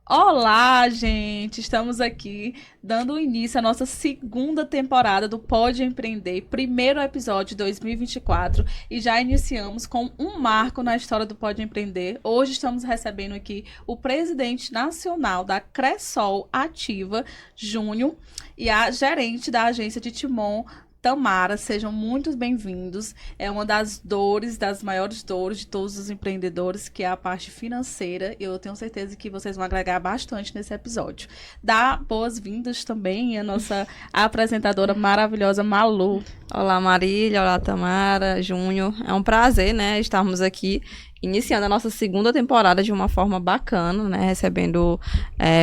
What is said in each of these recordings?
Olá, gente! Estamos aqui dando início à nossa segunda temporada do Pode Empreender, primeiro episódio de 2024, e já iniciamos com um marco na história do Pode Empreender. Hoje estamos recebendo aqui o presidente nacional da Cressol Ativa, Júnior, e a gerente da agência de Timon, Tamara. Sejam muito bem-vindos. É uma das dores, das maiores dores de todos os empreendedores, que é a parte financeira. E eu tenho certeza que vocês vão agregar bastante nesse episódio. Dá boas-vindas também à nossa apresentadora maravilhosa, Malu. Olá, Marília, olá, Tamara, Júnior. É um prazer, né, estarmos aqui iniciando a nossa segunda temporada de uma forma bacana, né, recebendo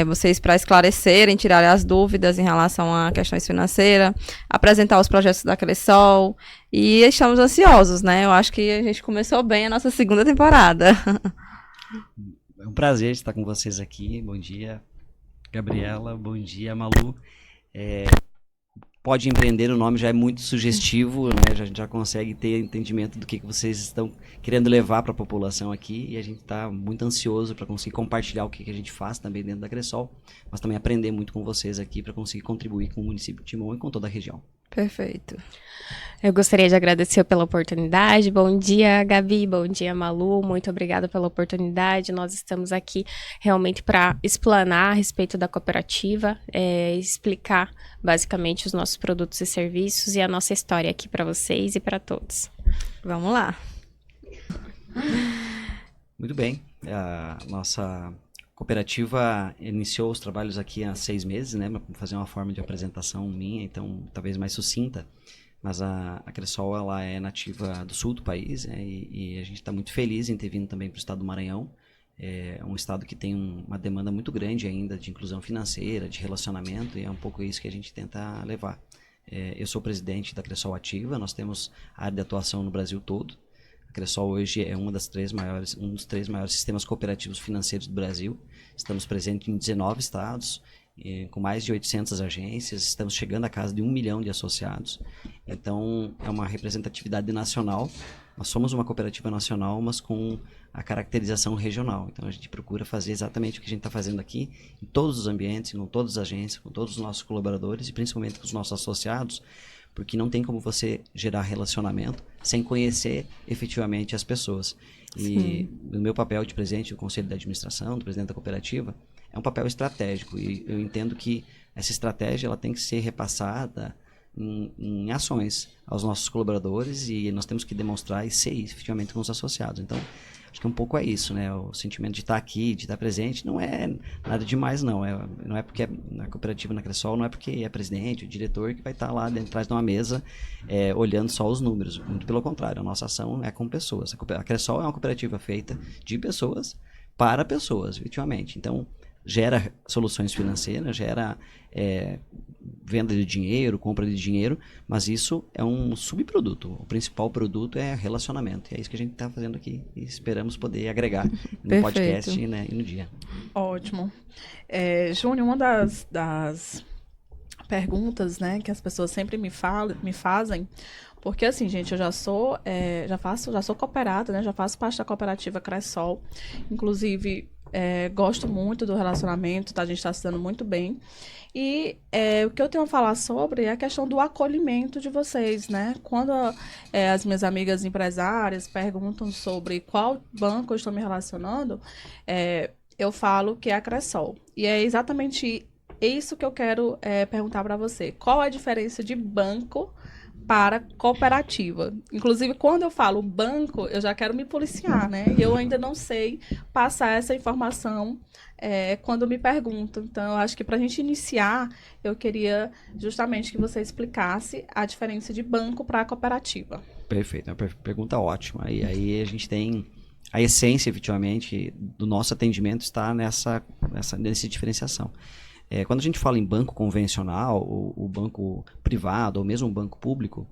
vocês para esclarecerem, tirarem as dúvidas em relação a questões financeiras, apresentar os projetos da Cressol, e estamos ansiosos, né, eu acho que a gente começou bem a nossa segunda temporada. É um prazer estar com vocês aqui. Bom dia, Gabriela. Bom dia, Malu. Pode Empreender, o nome já é muito sugestivo, né? A gente já consegue ter entendimento do que vocês estão querendo levar para a população aqui, e a gente está muito ansioso para conseguir compartilhar o que a gente faz também dentro da Cressol, mas também aprender muito com vocês aqui para conseguir contribuir com o município de Timon e com toda a região. Perfeito. Eu gostaria de agradecer pela oportunidade. Bom dia, Gabi. Bom dia, Malu. Muito obrigada pela oportunidade. Nós estamos aqui realmente para explanar a respeito da cooperativa, explicar basicamente os nossos produtos e serviços e a nossa história aqui para vocês e para todos. Vamos lá. Muito bem. A nossa cooperativa iniciou os trabalhos aqui há 6 meses, né? Para fazer uma forma de apresentação minha, então talvez mais sucinta. Mas a Cressol, ela é nativa do sul do país, né? E a gente está muito feliz em ter vindo também para o estado do Maranhão. É um estado que tem uma demanda muito grande ainda de inclusão financeira, de relacionamento, e é um pouco isso que a gente tenta levar. Eu sou presidente da Cressol Ativa, nós temos área de atuação no Brasil todo. A Cressol hoje é um dos 3 maiores sistemas cooperativos financeiros do Brasil. Estamos presentes em 19 estados, com mais de 800 agências, estamos chegando à casa de 1 milhão de associados. Então, é uma representatividade nacional. Nós somos uma cooperativa nacional, mas com a caracterização regional. Então, a gente procura fazer exatamente o que a gente está fazendo aqui, em todos os ambientes, com todas as agências, com todos os nossos colaboradores e principalmente com os nossos associados, porque não tem como você gerar relacionamento sem conhecer efetivamente as pessoas. E o meu papel de presidente do Conselho de Administração, do presidente da cooperativa, é um papel estratégico, e eu entendo que essa estratégia ela tem que ser repassada em ações aos nossos colaboradores, e nós temos que demonstrar e ser isso efetivamente com os associados. Então, acho que um pouco é isso, né? O sentimento de estar aqui, de estar presente, não é nada demais, não. Não é porque na cooperativa, na Cressol, não é porque é presidente, o diretor que vai estar lá dentro, atrás de uma mesa olhando só os números. Muito pelo contrário, a nossa ação é com pessoas. A Cressol é uma cooperativa feita de pessoas para pessoas, efetivamente. Então, gera soluções financeiras, gera venda de dinheiro, compra de dinheiro, mas isso é um subproduto. O principal produto é relacionamento. E é isso que a gente está fazendo aqui e esperamos poder agregar no podcast, né, e no dia. Ótimo. Júnior, uma das perguntas, né, que as pessoas sempre me fazem, porque assim, gente, eu já sou cooperada, né, já faço parte da cooperativa Cressol, inclusive gosto muito do relacionamento, tá? A gente está se dando muito bem. E o que eu tenho a falar sobre é a questão do acolhimento de vocês, né? Quando as minhas amigas empresárias perguntam sobre qual banco eu estou me relacionando, eu falo que é a Cressol. E é exatamente isso que eu quero perguntar para você. Qual a diferença de banco para cooperativa? Inclusive, quando eu falo banco, eu já quero me policiar, né? E eu ainda não sei passar essa informação quando me perguntam. Então, eu acho que para a gente iniciar, eu queria justamente que você explicasse a diferença de banco para cooperativa. Perfeito, é uma pergunta ótima. E aí a gente tem a essência, efetivamente, do nosso atendimento está nessa diferenciação. Quando a gente fala em banco convencional, o banco privado, ou mesmo um banco público,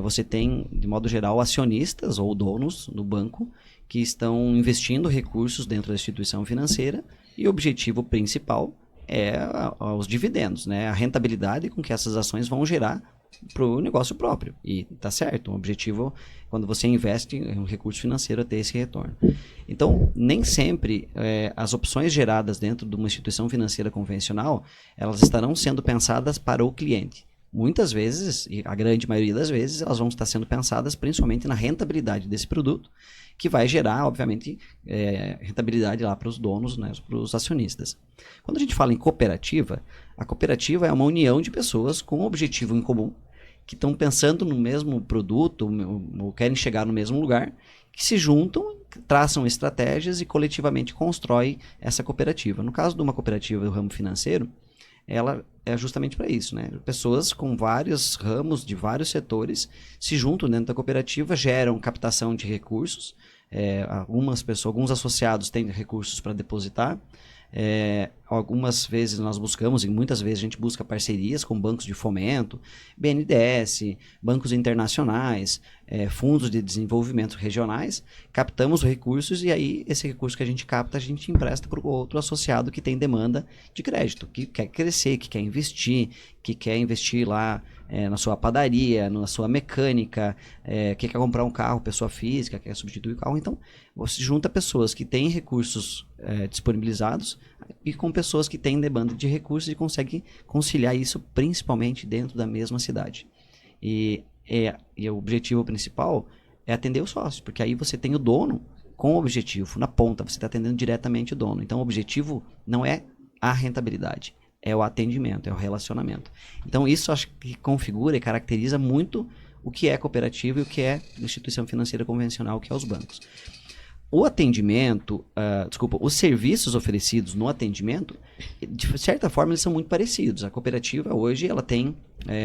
você tem, de modo geral, acionistas ou donos do banco que estão investindo recursos dentro da instituição financeira, e o objetivo principal é os dividendos, né? A rentabilidade com que essas ações vão gerar para o negócio próprio. E tá certo, o objetivo, quando você investe em um recurso financeiro, é ter esse retorno. Então, nem sempre as opções geradas dentro de uma instituição financeira convencional, elas estarão sendo pensadas para o cliente. Muitas vezes, e a grande maioria das vezes, elas vão estar sendo pensadas principalmente na rentabilidade desse produto, que vai gerar, obviamente, rentabilidade lá para os donos, né, para os acionistas. Quando a gente fala em cooperativa, a cooperativa é uma união de pessoas com um objetivo em comum, que estão pensando no mesmo produto, ou querem chegar no mesmo lugar, que se juntam, traçam estratégias e coletivamente constroem essa cooperativa. No caso de uma cooperativa do ramo financeiro, ela é justamente para isso, né? Pessoas com vários ramos de vários setores se juntam dentro da cooperativa, geram captação de recursos. Alguns associados têm recursos para depositar. Algumas vezes nós buscamos, e muitas vezes a gente busca parcerias com bancos de fomento, BNDES, bancos internacionais, fundos de desenvolvimento regionais, captamos recursos e aí esse recurso que a gente capta, a gente empresta para o outro associado que tem demanda de crédito, que quer crescer, que quer investir lá na sua padaria, na sua mecânica, que quer comprar um carro, pessoa física, quer substituir o carro. Então, você junta pessoas que têm recursos disponibilizados e com pessoas que têm demanda de recursos e conseguem conciliar isso principalmente dentro da mesma cidade. E o objetivo principal é atender o sócio, porque aí você tem o dono com o objetivo, na ponta, você está atendendo diretamente o dono. Então, o objetivo não é a rentabilidade, é o atendimento, é o relacionamento. Então, isso acho que configura e caracteriza muito o que é cooperativa e o que é instituição financeira convencional, que é os bancos. O atendimento, os serviços oferecidos no atendimento, de certa forma, eles são muito parecidos. A cooperativa, hoje, ela tem,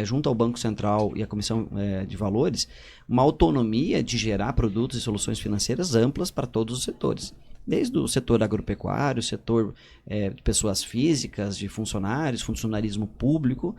junto ao Banco Central e à Comissão de Valores, uma autonomia de gerar produtos e soluções financeiras amplas para todos os setores. Desde o setor agropecuário, setor de pessoas físicas, de funcionários, funcionarismo público,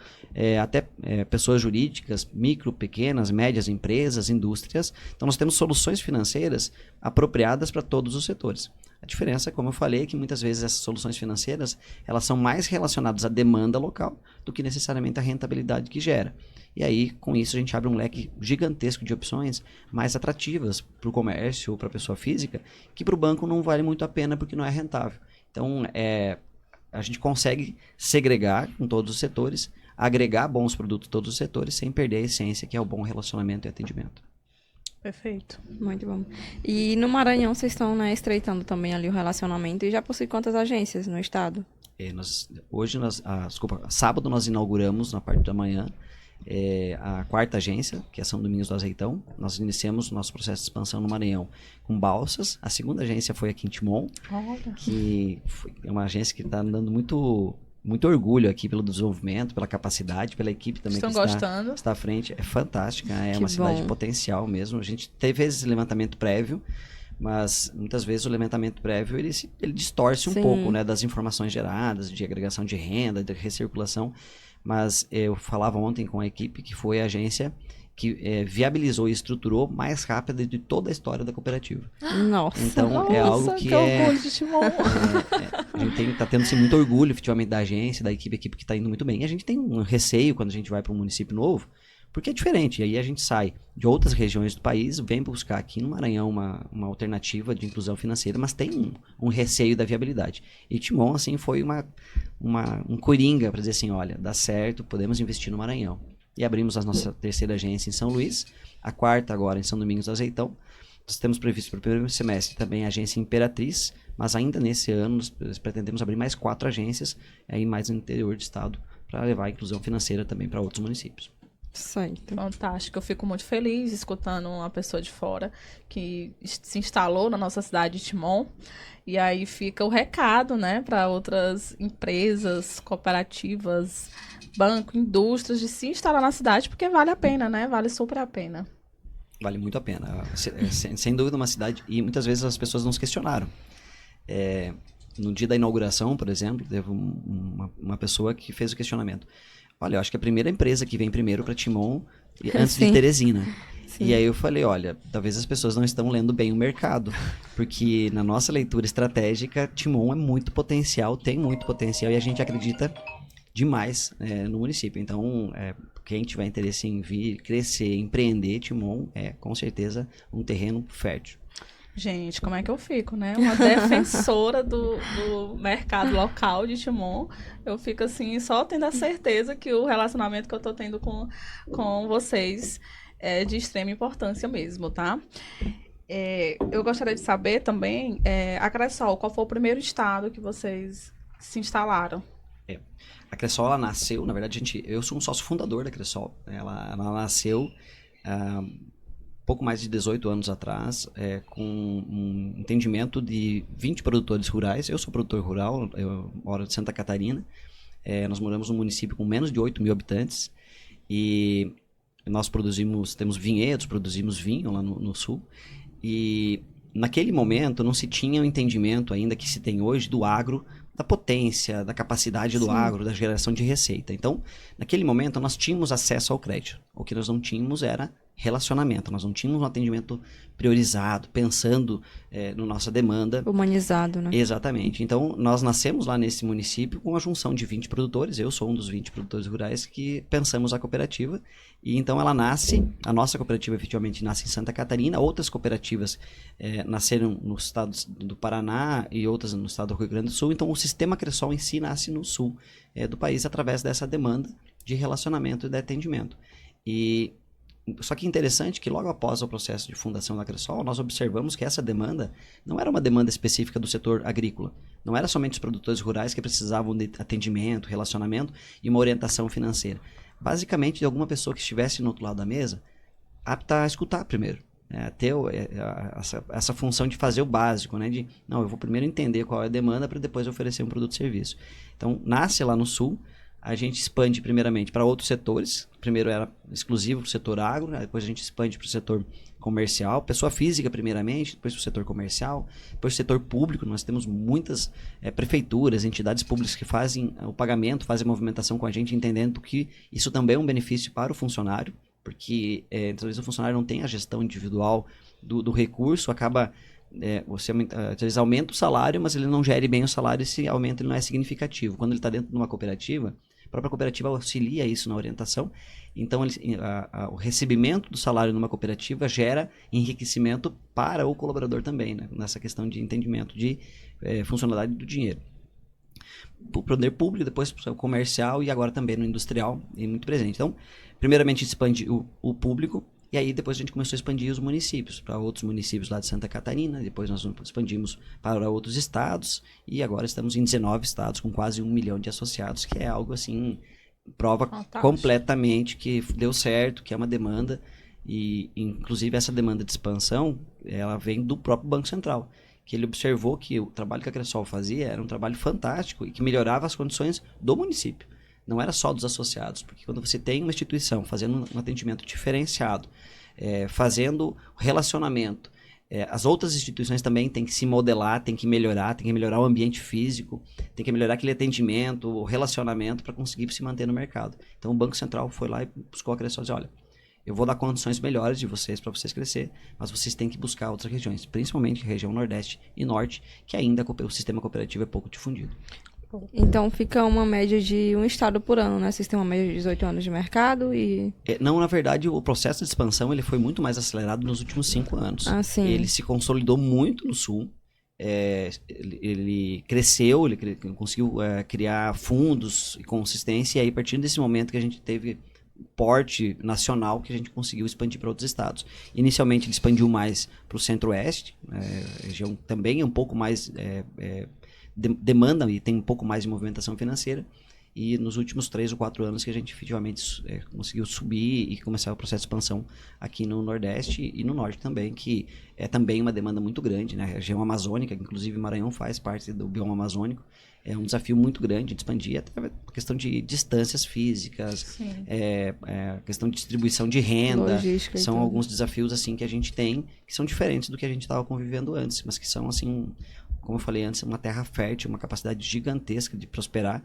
até pessoas jurídicas, micro, pequenas, médias empresas, indústrias. Então, nós temos soluções financeiras apropriadas para todos os setores. A diferença, como eu falei, é que muitas vezes essas soluções financeiras elas são mais relacionadas à demanda local do que necessariamente à rentabilidade que gera. E aí, com isso, a gente abre um leque gigantesco de opções mais atrativas para o comércio ou para a pessoa física, que para o banco não vale muito a pena porque não é rentável. Então, a gente consegue segregar com todos os setores, agregar bons produtos em todos os setores, sem perder a essência, que é o bom relacionamento e atendimento. Perfeito. Muito bom. E no Maranhão, vocês estão, né, estreitando também ali o relacionamento e já possui quantas agências no estado? Sábado nós inauguramos, na parte da manhã, a quarta agência, que é São Domingos do Azeitão. Nós iniciamos nosso processo de expansão no Maranhão com Balsas. A segunda agência foi aqui em Timon, que é uma agência que está dando muito orgulho aqui pelo desenvolvimento, pela capacidade, pela equipe também Estão que gostando? está à frente. É fantástica, é Que uma cidade bom. de potencial mesmo. A gente teve esse levantamento prévio, mas muitas vezes o levantamento prévio ele distorce um Sim. pouco, né, das informações geradas, de agregação de renda, de recirculação. Mas eu falava ontem com a equipe que foi a agência que viabilizou e estruturou mais rápido de toda a história da cooperativa. Nossa. Então, é algo que orgulho de Timon. a gente está tendo assim, muito orgulho, efetivamente, da agência, da equipe que está indo muito bem. E a gente tem um receio quando a gente vai para um município novo, porque é diferente. E aí a gente sai de outras regiões do país, vem buscar aqui no Maranhão uma alternativa de inclusão financeira, mas tem um receio da viabilidade. E Timon, assim, foi um coringa para dizer assim, olha, dá certo, podemos investir no Maranhão. E abrimos a nossa terceira agência em São Luís, a quarta agora em São Domingos do Azeitão. Nós temos previsto para o primeiro semestre também a agência Imperatriz, mas ainda nesse ano nós pretendemos abrir mais 4 agências, aí mais no interior do estado, para levar a inclusão financeira também para outros municípios. Certo. Fantástico, eu fico muito feliz escutando uma pessoa de fora que se instalou na nossa cidade de Timon. E aí fica o recado, né, para outras empresas, cooperativas, banco, indústrias de se instalar na cidade, porque vale a pena, né? Vale super a pena. Vale muito a pena. Sem dúvida uma cidade, e muitas vezes as pessoas nos questionaram. No dia da inauguração, por exemplo, teve uma pessoa que fez o questionamento. Olha, eu acho que a primeira empresa que vem primeiro para Timon, antes Sim. de Teresina. Sim. E aí eu falei, olha, talvez as pessoas não estão lendo bem o mercado, porque na nossa leitura estratégica, Timon é muito potencial, tem muito potencial, e a gente acredita demais no município. Então, quem tiver interesse em vir, crescer, empreender, Timon é com certeza um terreno fértil. Gente, como é que eu fico, né? Uma defensora do mercado local de Timon. Eu fico assim, só tendo a certeza que o relacionamento que eu tô tendo com vocês é de extrema importância mesmo, tá? Eu gostaria de saber também, a Cressol, qual foi o primeiro estado que vocês se instalaram? A Cressol, ela nasceu, na verdade, eu sou um sócio fundador da Cressol. Ela nasceu pouco mais de 18 anos atrás, com um entendimento de 20 produtores rurais. Eu sou produtor rural, eu moro em Santa Catarina. Nós moramos num município com menos de 8 mil habitantes e nós temos vinhedos, produzimos vinho lá no sul. E naquele momento não se tinha o entendimento ainda que se tem hoje do agro, da potência, da capacidade do agro, da geração de receita. Então, naquele momento nós tínhamos acesso ao crédito. O que nós não tínhamos era relacionamento. Nós não tínhamos um atendimento priorizado, pensando na nossa demanda. Humanizado, né? Exatamente. Então, nós nascemos lá nesse município com a junção de 20 produtores. Eu sou um dos 20 produtores rurais que pensamos a cooperativa. E então ela nasce, a nossa cooperativa efetivamente nasce em Santa Catarina. Outras cooperativas nasceram nos estados do Paraná e outras no estado do Rio Grande do Sul. Então, o sistema Cressol em si nasce no sul do país através dessa demanda de relacionamento e de atendimento. Só que interessante que logo após o processo de fundação da Cressol, nós observamos que essa demanda não era uma demanda específica do setor agrícola. Não era somente os produtores rurais que precisavam de atendimento, relacionamento e uma orientação financeira. Basicamente, de alguma pessoa que estivesse no outro lado da mesa, apta a escutar primeiro. Ter essa função de fazer o básico, né? Eu vou primeiro entender qual é a demanda para depois oferecer um produto e serviço. Então, nasce lá no sul. A gente expande primeiramente para outros setores. Primeiro era exclusivo para o setor agro, depois a gente expande para o setor comercial, pessoa física primeiramente, depois para o setor comercial, depois para o setor público. Nós temos muitas prefeituras, entidades públicas que fazem o pagamento, fazem a movimentação com a gente, entendendo que isso também é um benefício para o funcionário, porque às vezes o funcionário não tem a gestão individual do recurso, acaba... às vezes aumenta o salário, mas ele não gere bem o salário, esse aumento ele não é significativo. Quando ele está dentro de uma cooperativa, a própria cooperativa auxilia isso na orientação. Então, o recebimento do salário numa cooperativa gera enriquecimento para o colaborador também, né? Nessa questão de entendimento de funcionalidade do dinheiro. O poder público, depois o comercial e agora também no industrial, e muito presente. Então, primeiramente expande o público. E aí depois a gente começou a expandir os municípios, para outros municípios lá de Santa Catarina, depois nós expandimos para outros estados, e agora estamos em 19 estados com quase 1 milhão de associados, que é algo assim, prova completamente que deu certo, que é uma demanda, e inclusive essa demanda de expansão, ela vem do próprio Banco Central, que ele observou que o trabalho que a Cressol fazia era um trabalho fantástico e que melhorava as condições do município. Não era só dos associados, porque quando você tem uma instituição fazendo um atendimento diferenciado, fazendo relacionamento, as outras instituições também têm que se modelar, têm que melhorar o ambiente físico, tem que melhorar aquele atendimento, o relacionamento para conseguir se manter no mercado. Então o Banco Central foi lá e buscou a Cressol e disse, olha, eu vou dar condições melhores de vocês para vocês crescer, mas vocês têm que buscar outras regiões, principalmente região Nordeste e Norte, que ainda o sistema cooperativo é pouco difundido. Então fica uma média de um estado por ano, né? Vocês têm uma média de 18 anos de mercado e... Não, na verdade, o processo de expansão ele foi muito mais acelerado nos últimos 5 anos. Ah, sim. Ele se consolidou muito no Sul. Ele cresceu, ele conseguiu criar fundos e consistência. E aí, a partir desse momento que a gente teve porte nacional, que a gente conseguiu expandir para outros estados. Inicialmente, ele expandiu mais para o Centro-Oeste. Região também é um pouco mais... demanda e tem um pouco mais de movimentação financeira, e nos últimos 3 ou 4 anos que a gente efetivamente conseguiu subir e começar o processo de expansão aqui no Nordeste e no Norte também, que é também uma demanda muito grande, né? A região amazônica, que inclusive Maranhão faz parte do bioma amazônico, é um desafio muito grande de expandir, até a questão de distâncias físicas, questão de distribuição de renda, logística, são então. alguns desafios assim que a gente tem, que são diferentes do que a gente estava convivendo antes, mas que são assim... Como eu falei antes, uma terra fértil, uma capacidade gigantesca de prosperar,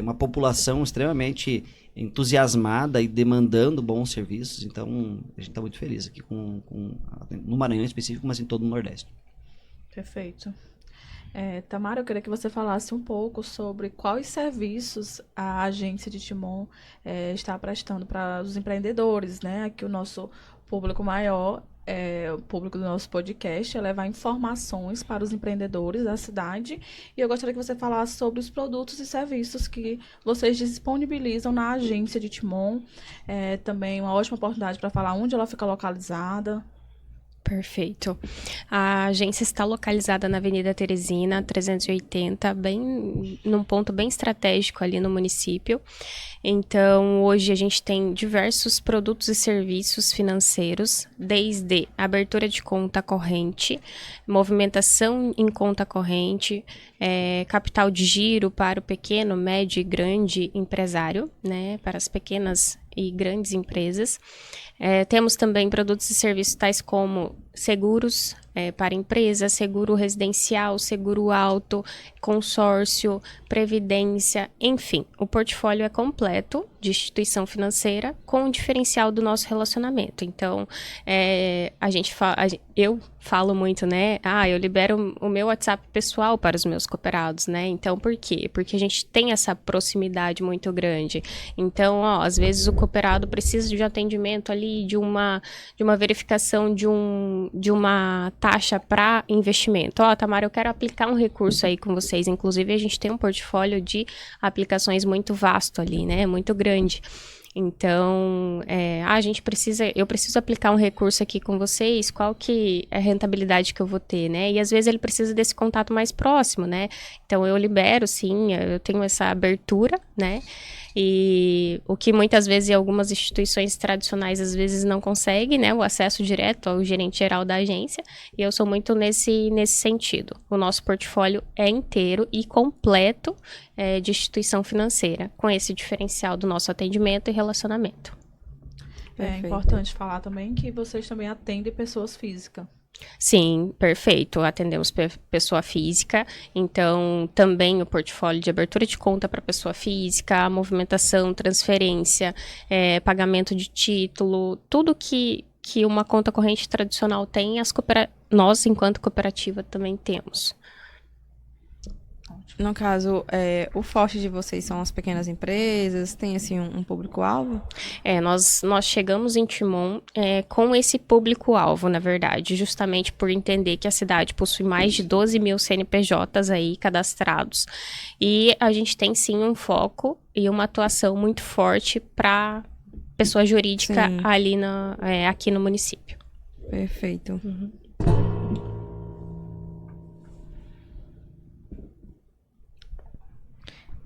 uma população extremamente entusiasmada e demandando bons serviços. Então, a gente está muito feliz aqui no Maranhão em específico, mas em todo o Nordeste. Perfeito. Tamara, eu queria que você falasse um pouco sobre quais serviços a agência de Timon está prestando para os empreendedores, né? Aqui o nosso público maior, o público do nosso podcast, é levar informações para os empreendedores da cidade. E eu gostaria que você falasse sobre os produtos e serviços que vocês disponibilizam na agência de Timon. Também uma ótima oportunidade para falar onde ela fica localizada. Perfeito. A agência está localizada na Avenida Teresina, 380, bem num ponto bem estratégico ali no município. Então, hoje a gente tem diversos produtos e serviços financeiros, desde abertura de conta corrente, movimentação em conta corrente, capital de giro para o pequeno, médio e grande empresário, né, para as pequenas e grandes empresas. Temos também produtos e serviços tais como seguros para empresa, seguro residencial, seguro auto, consórcio, previdência, enfim, o portfólio é completo de instituição financeira com o diferencial do nosso relacionamento. Então, eu falo muito, né? Eu libero o meu WhatsApp pessoal para os meus cooperados, né? Então, por quê? Porque a gente tem essa proximidade muito grande. Então, às vezes o cooperado precisa de um atendimento ali, de uma verificação de uma taxa para investimento. Tamara, eu quero aplicar um recurso aí com vocês. Inclusive, a gente tem um portfólio de aplicações muito vasto ali, né? Muito grande. Então, eu preciso aplicar um recurso aqui com vocês, qual que é a rentabilidade que eu vou ter, né? E às vezes ele precisa desse contato mais próximo, né? Então, eu libero, sim, eu tenho essa abertura, né? E o que muitas vezes algumas instituições tradicionais às vezes não conseguem, né? O acesso direto ao gerente geral da agência. E eu sou muito nesse sentido. O nosso portfólio é inteiro e completo de instituição financeira, com esse diferencial do nosso atendimento e relacionamento. É importante falar também que vocês também atendem pessoas físicas. Sim, perfeito. Atendemos pessoa física, então também o portfólio de abertura de conta para pessoa física, movimentação, transferência, pagamento de título, tudo que uma conta corrente tradicional tem, nós, enquanto cooperativa, também temos. No caso, o forte de vocês são as pequenas empresas? Tem, assim, um público-alvo? Nós chegamos em Timon com esse público-alvo, na verdade, justamente por entender que a cidade possui mais de 12 mil CNPJs aí cadastrados. E a gente tem, sim, um foco e uma atuação muito forte para pessoa jurídica ali aqui no município. Perfeito. Uhum.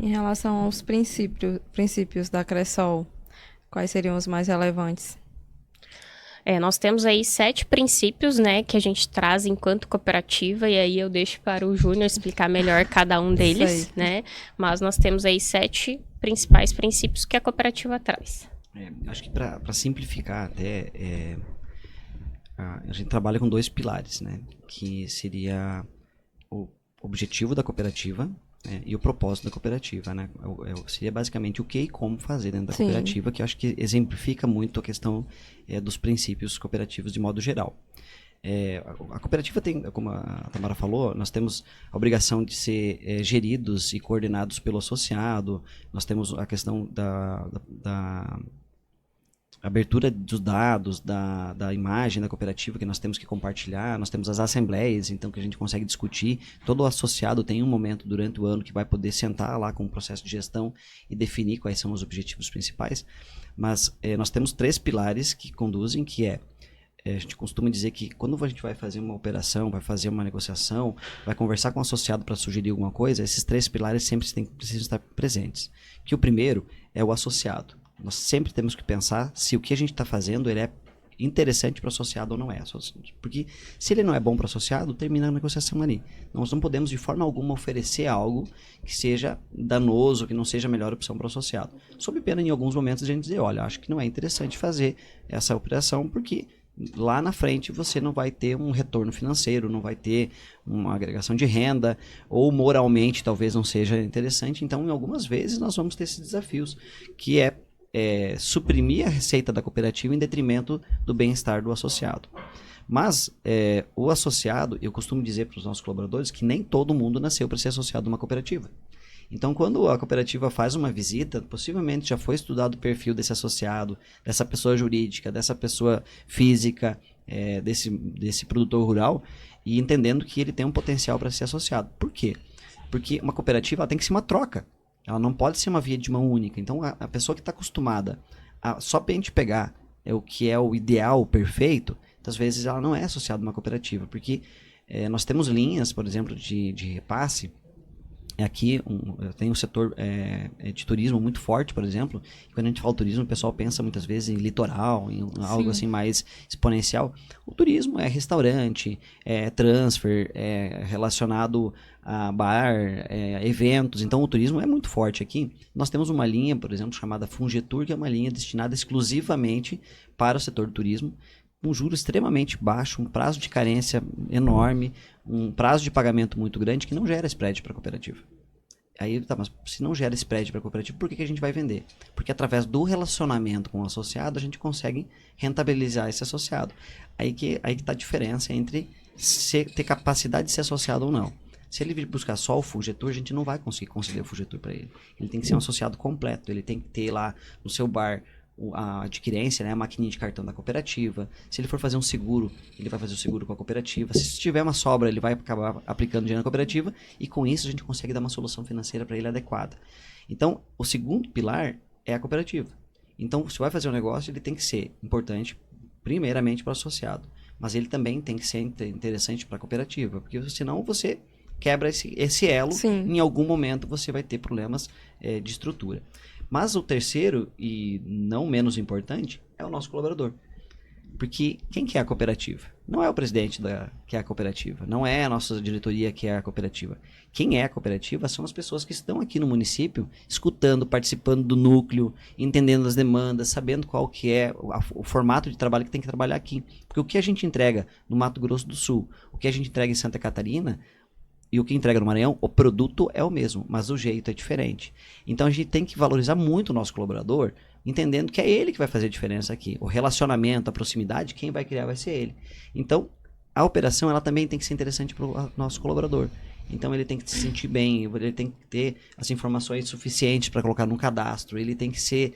Em relação aos princípios da Cressol, quais seriam os mais relevantes? Nós temos aí 7 princípios, né, que a gente traz enquanto cooperativa, e aí eu deixo para o Júnior explicar melhor cada um deles, né? Mas nós temos aí 7 principais princípios que a cooperativa traz. Acho que para simplificar até, a gente trabalha com 2 pilares, né? Que seria o objetivo da cooperativa, e o propósito da cooperativa, né? Seria basicamente o que e como fazer dentro da cooperativa, que eu acho que exemplifica muito a questão dos princípios cooperativos de modo geral. A cooperativa tem, como a Tamara falou, nós temos a obrigação de ser geridos e coordenados pelo associado, nós temos a questão da abertura dos dados, da imagem da cooperativa que nós temos que compartilhar, nós temos as assembleias, então, que a gente consegue discutir. Todo associado tem um momento durante o ano que vai poder sentar lá com o processo de gestão e definir quais são os objetivos principais, mas nós temos 3 pilares que conduzem, que a gente costuma dizer que quando a gente vai fazer uma operação, vai fazer uma negociação, vai conversar com o associado para sugerir alguma coisa, esses 3 pilares sempre precisam estar presentes. Que o primeiro é o associado. Nós sempre temos que pensar se o que a gente está fazendo ele é interessante para o associado ou não é. Porque se ele não é bom para o associado, termina a negociação ali. Nós não podemos de forma alguma oferecer algo que seja danoso, que não seja a melhor opção para o associado. Sob pena, em alguns momentos, a gente dizer, olha, acho que não é interessante fazer essa operação porque lá na frente você não vai ter um retorno financeiro, não vai ter uma agregação de renda, ou moralmente talvez não seja interessante. Então, em algumas vezes, nós vamos ter esses desafios, que suprimir a receita da cooperativa em detrimento do bem-estar do associado. Mas o associado, eu costumo dizer para os nossos colaboradores que nem todo mundo nasceu para ser associado a uma cooperativa. Então, quando a cooperativa faz uma visita, possivelmente já foi estudado o perfil desse associado, dessa pessoa jurídica, dessa pessoa física, desse produtor rural, e entendendo que ele tem um potencial para ser associado. Por quê? Porque uma cooperativa ela tem que ser uma troca. Ela não pode ser uma via de mão única. Então, a pessoa que está acostumada a só para a gente pegar o que é o ideal, o perfeito, às vezes ela não é associada a uma cooperativa. Porque nós temos linhas, por exemplo, de repasse. Aqui tem um setor de turismo muito forte, por exemplo. E quando a gente fala turismo, o pessoal pensa muitas vezes em litoral, em algo assim mais exponencial. O turismo é restaurante, é transfer, é relacionado a bar, eventos. Então o turismo é muito forte aqui. Nós temos uma linha, por exemplo, chamada Fungetur, que é uma linha destinada exclusivamente para o setor do turismo, um juro extremamente baixo, um prazo de carência enorme, um prazo de pagamento muito grande que não gera spread para a cooperativa. Aí, tá, mas se não gera spread para a cooperativa, por que a gente vai vender? Porque através do relacionamento com o associado, a gente consegue rentabilizar esse associado. Aí que está a diferença entre ter capacidade de ser associado ou não. Se ele vir buscar só o Fungetur, a gente não vai conseguir conceder o Fungetur para ele. Ele tem que ser um associado completo, ele tem que ter lá no seu bar a adquirência, né, a maquininha de cartão da cooperativa. Se ele for fazer um seguro, ele vai fazer o seguro com a cooperativa. Se tiver uma sobra, ele vai acabar aplicando dinheiro na cooperativa e com isso a gente consegue dar uma solução financeira para ele adequada. Então, o segundo pilar é a cooperativa. Então, se vai fazer um negócio, ele tem que ser importante primeiramente para o associado, mas ele também tem que ser interessante para a cooperativa, porque senão você quebra esse elo. Sim. Em algum momento você vai ter problemas de estrutura. Mas o terceiro, e não menos importante, é o nosso colaborador. Porque quem que é a cooperativa? Não é o presidente que é a cooperativa, não é a nossa diretoria que é a cooperativa. Quem é a cooperativa são as pessoas que estão aqui no município, escutando, participando do núcleo, entendendo as demandas, sabendo qual que é o formato de trabalho que tem que trabalhar aqui. Porque o que a gente entrega no Mato Grosso do Sul, o que a gente entrega em Santa Catarina, e o que entrega no Maranhão, o produto é o mesmo, mas o jeito é diferente. Então a gente tem que valorizar muito o nosso colaborador, entendendo que é ele que vai fazer a diferença aqui. O relacionamento, a proximidade, quem vai criar vai ser ele. Então, a operação ela também tem que ser interessante para o nosso colaborador. Então ele tem que se sentir bem, ele tem que ter as informações suficientes para colocar num cadastro, ele tem que ser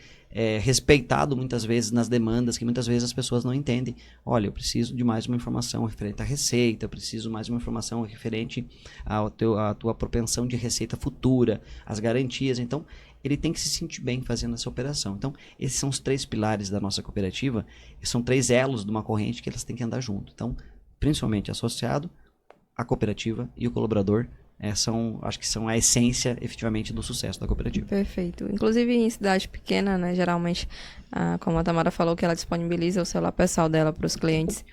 respeitado muitas vezes nas demandas, que muitas vezes as pessoas não entendem. Olha, eu preciso de mais uma informação referente à receita, eu preciso mais uma informação referente à tua propensão de receita futura, as garantias. Então, ele tem que se sentir bem fazendo essa operação. Então, esses são os 3 pilares da nossa cooperativa, são 3 elos de uma corrente que elas têm que andar junto. Então, principalmente associado, a cooperativa e o colaborador acho que são a essência, efetivamente, do sucesso da cooperativa. Perfeito. Inclusive em cidade pequena, né, geralmente, como a Tamara falou, que ela disponibiliza o celular pessoal dela para os clientes.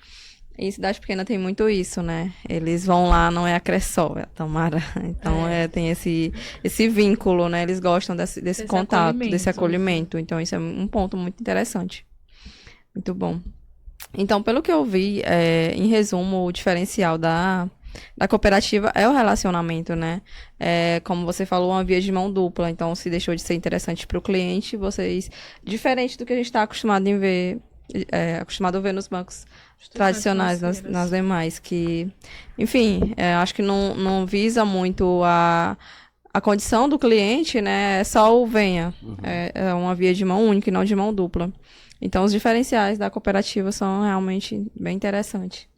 Em cidade pequena tem muito isso, né? Eles vão lá, não é a Cressol, é a Tamara. Então tem esse vínculo, né? Eles gostam desse contato, desse acolhimento. Então isso é um ponto muito interessante. Muito bom. Então, pelo que eu vi, em resumo, o diferencial da cooperativa é o relacionamento, né? Como você falou, uma via de mão dupla. Então, se deixou de ser interessante para o cliente, vocês... Diferente do que a gente está acostumado a ver nos bancos tradicionais, nas demais, que, enfim, acho que não visa muito a condição do cliente, né? É só o venha. Uhum. É uma via de mão única e não de mão dupla. Então, os diferenciais da cooperativa são realmente bem interessantes.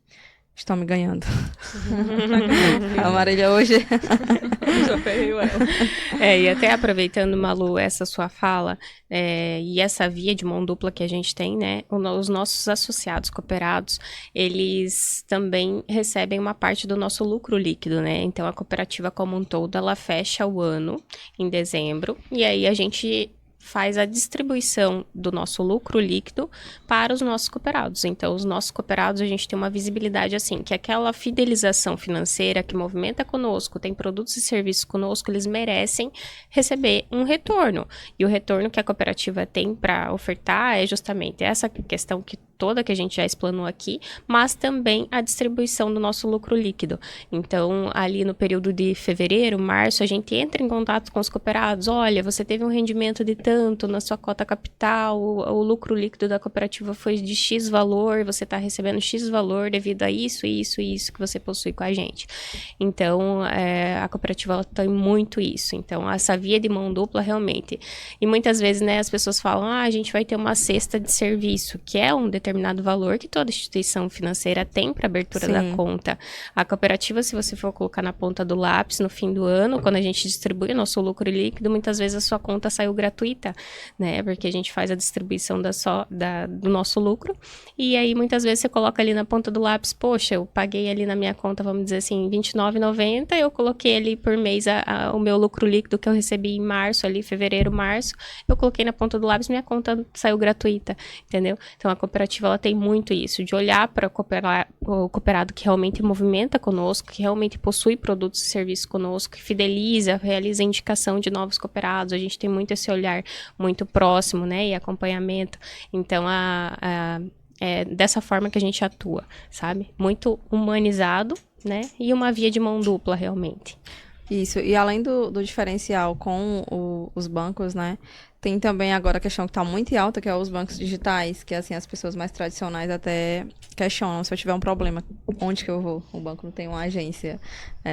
Estão me ganhando. A Marília hoje... Já ferrei ela. E até aproveitando, Malu, essa sua fala, e essa via de mão dupla que a gente tem, né? Os nossos associados cooperados, eles também recebem uma parte do nosso lucro líquido, né? Então, a cooperativa como um todo, ela fecha o ano em dezembro, e aí a gente faz a distribuição do nosso lucro líquido para os nossos cooperados. Então, os nossos cooperados, a gente tem uma visibilidade assim, que aquela fidelização financeira que movimenta conosco, tem produtos e serviços conosco, eles merecem receber um retorno. E o retorno que a cooperativa tem para ofertar é justamente essa questão que toda que a gente já explanou aqui, mas também a distribuição do nosso lucro líquido. Então, ali no período de fevereiro, março, a gente entra em contato com os cooperados. Olha, você teve um rendimento de tanto na sua cota capital, o lucro líquido da cooperativa foi de X valor, você está recebendo X valor devido a isso, isso e isso que você possui com a gente. Então, a cooperativa ela tem muito isso. Então, essa via de mão dupla realmente. E muitas vezes, né, as pessoas falam, a gente vai ter uma cesta de serviço, que é um determinado valor que toda instituição financeira tem para abertura da conta. A cooperativa, se você for colocar na ponta do lápis no fim do ano, quando a gente distribui o nosso lucro líquido, muitas vezes a sua conta saiu gratuita, né? Porque a gente faz a distribuição do nosso lucro. E aí, muitas vezes, você coloca ali na ponta do lápis, poxa, eu paguei ali na minha conta, vamos dizer assim, R$29,90, eu coloquei ali por mês o meu lucro líquido que eu recebi em março, ali, fevereiro, março, eu coloquei na ponta do lápis, minha conta saiu gratuita, entendeu? Então, a cooperativa, ela tem muito isso, de olhar para o cooperado que realmente movimenta conosco, que realmente possui produtos e serviços conosco, que fideliza, realiza indicação de novos cooperados, a gente tem muito esse olhar muito próximo, né, e acompanhamento. Então, é dessa forma que a gente atua, sabe? Muito humanizado, né, e uma via de mão dupla, realmente. Isso, e além do diferencial com os bancos, né, tem também agora a questão que está muito alta, que é os bancos digitais, que assim, as pessoas mais tradicionais até questionam, se eu tiver um problema, onde que eu vou? O banco não tem uma agência,